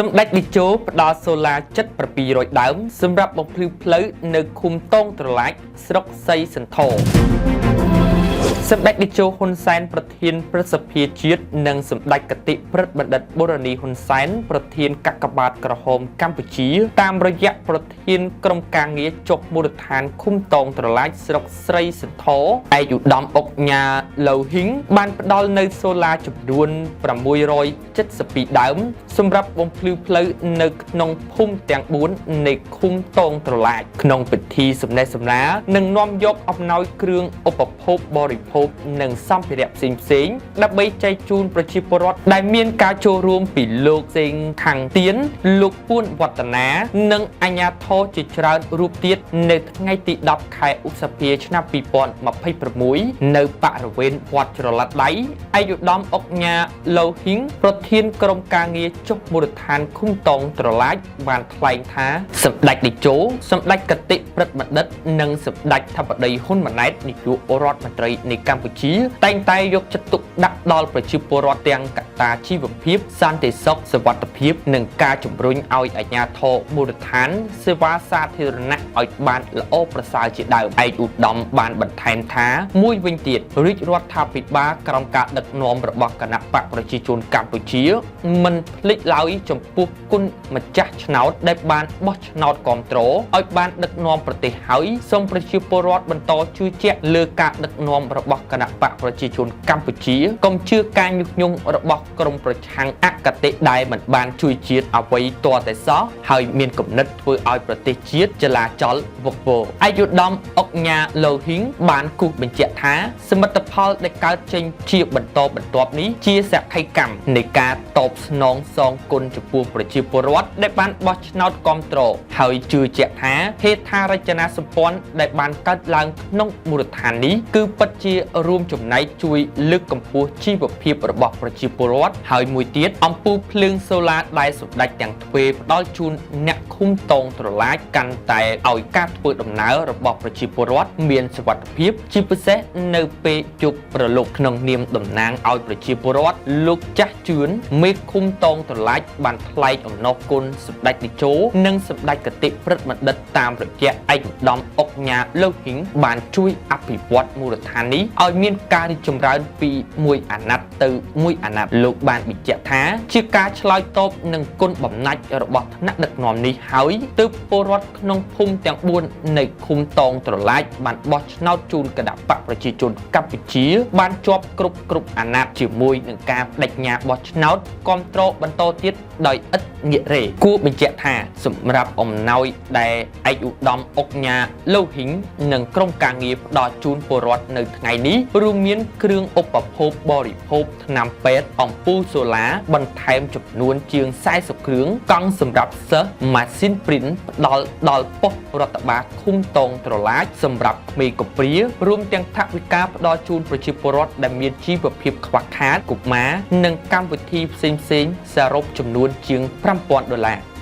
សម្ដេចតេជោផ្ដល់សូឡាចិត្ត700ដើមសម្រាប់បំភ្លឺផ្លូវនៅឃុំតងត្រឡាចស្រុកសីសន្ធរសម្ដេចតេជោហ៊ុនសែនប្រធានព្រឹទ្ធសភាជាតិនិងសម្ដេចគតិព្រឹទ្ធបណ្ឌិតបូរនីហ៊ុនសែនប្រធានកាកបាទក្រហមកម្ពុជាតាមរយៈប្រធានក្រុមការងារចុះមូលដ្ឋានឃុំតងត្រឡាចស្រុកស្រីសន្ធរឯកឧត្តមអុកញ៉ាឡូហ៊ីងបានផ្ដល់នៅសូឡាចំនួន672ដើមសម្រាប់បំភ្លឺផ្លូវនៅក្នុងភូមិទាំង4នៃឃុំតងត្រឡាចក្នុងពិធីសម្ដែងសម្លានិងនាំយកអំណោយគ្រឿងឧបភោគបរិភោគនិងសម្ភារៈផ្សេងៗដើម្បីចែកជូនប្រជាពលរដ្ឋដែលមានការចូលរួមពីលោកសេងខាងទៀនលោកពួនវឌ្ឍនានិងអាជ្ញាធរជាច្រើនរូបទៀតនៅថ្ងៃទី10ខែឧសភាឆ្នាំ2026នៅបរិវេណវត្តច្រឡឹកដៃឯកឧត្តមអុកញ៉ាឡូហ៊ីងប្រធានក្រុមការងារចុះមូលដ្ឋានឃុំតងត្រឡាចបានថ្លែងថាសម្ដេចតេជោសម្ដេចគតិព្រឹទ្ធបណ្ឌិតនិងសម្ដេចធិបតីហ៊ុនម៉ាណែតនាយករដ្ឋមន្ត្រីនៃកម្ពុជាតែងតែយកចិត្តទុកដាក់ដល់ប្រជាពលរដ្ឋទាំងកត្តាជីវភាពសន្តិសុខសុវត្ថិភាពនិងការជំរុញឲ្យអាជ្ញាធរមូលដ្ឋានសេវាសាធារណៈឲ្យបានល្អប្រសើរជាដើមឯកឧត្តមបានបន្ថែមថាមួយវិញទៀតរាជរដ្ឋាភិបាលក្រោមការដឹកនាំរបស់គណៈបកប្រជាជនកម្ពុជាមិនភ្លេចឡើយចំពោះគុណម្ចាស់ឆ្នោតដែលបានបោះឆ្នោតគាំទ្រឲ្យបានដឹកនាំប្រទេសហើយសូមប្រជាពលរដ្ឋបន្តជឿជាក់លើការដឹកនាំរបស់គណៈបកប្រជាជនកម្ពុជាកុំជឿការញុះញង់របស់ក្រុមប្រឆាំងអគតិដែលមិនបានជួយជាតិអ្វីទាល់តែសោះហើយមានគំនិតធ្វើឲ្យប្រទេសជាតិចលាចលវឹកវរឯកឧត្តមអុកញ៉ាឡូហ៊ីងបានគូសបញ្ជាក់ថាសមិទ្ធផលដែលកើតចេញជាបន្តបន្ទាប់នេះជាសក្ខីកម្មនៃការតបស្នងសងគុណចំពោះប្រជាពលរដ្ឋដែលបានបោះឆ្នោតគាំទ្រហើយជឿជាក់ថាហេដ្ឋារចនាសម្ព័ន្ធដែលបានកើតឡើងក្នុងមូលដ្ឋាននេះគឺពិតជារួមចំណែកជួយលើកកម្ពស់ជីវភាពរបស់ប្រជាពលរដ្ឋហើយមួយទៀតអំពូលភ្លើងសូឡាដែលសម្ដេចទាំងទ្វេផ្ដល់ជូនអ្នកឃុំតងត្រឡាចកាន់តែឲ្យការធ្វើដំណើររបស់ប្រជាពលរដ្ឋមានសុវត្ថិភាពជាពិសេសនៅពេលយប់ព្រលប់ក្នុងនាមតំណាងឲ្យប្រជាពលរដ្ឋលោកចាស់ជឿនមេឃុំតងត្រឡាចបានថ្លែងអំណរគុណសម្ដេចតេជោនិងសម្ដេចគតិព្រឹទ្ធបណ្ឌិតតាមរយៈឯកឧត្តមអុកញ៉ាឡូហ៊ីងបានជួយអភិវឌ្ឍមូលដ្ឋាននេះឲ្យមានការរីកចម្រើនពីមួយអាណត្តិទៅមួយអាណត្តិលោកបានបញ្ជាក់ថាជាការឆ្លើយតបនឹងគុណបំណាច់របស់ថ្នាក់ដឹកនាំនេះហើយទើបពលរដ្ឋក្នុងភូមិទាំង4នៃឃុំតងត្រឡាចបានបោះឆ្នោតជូនគណៈបកប្រជាជនកម្ពុជាបានជាប់គ្រប់អាណត្តិជាមួយនឹងការបដិញ្ញាបោះឆ្នោតគាំទ្របន្តទៀតដោយឥតងាករេគួរបញ្ជាក់ថាសម្រាប់អំណោយដែលឯកឧត្តមអុកញ៉ាឡូហ៊ីងនិងក្រុមការងារផ្ដល់ជូនពលរដ្ឋនៅថ្ងៃនេះរួមមានគ្រឿងឧបភោគបរិភោគថ្នាំពេទ្យអំពូលសូឡាបន្ថែមចំនួនជាង40គ្រឿងកង់សម្រាប់សិស្សម៉ាស៊ីនព្រីនផ្ដល់ដល់ប៉ុស្តិ៍រដ្ឋបាលឃុំតងត្រឡាចសម្រាប់ក្មេងកំព្រារួមទាំងថវិកាផ្ដល់ជូនប្រជាពលរដ្ឋដែលមានជីវភាពខ្វះខាតកុមារនិងកម្មវិធីផ្សេងៗសរុបចំនួនជាង$5,000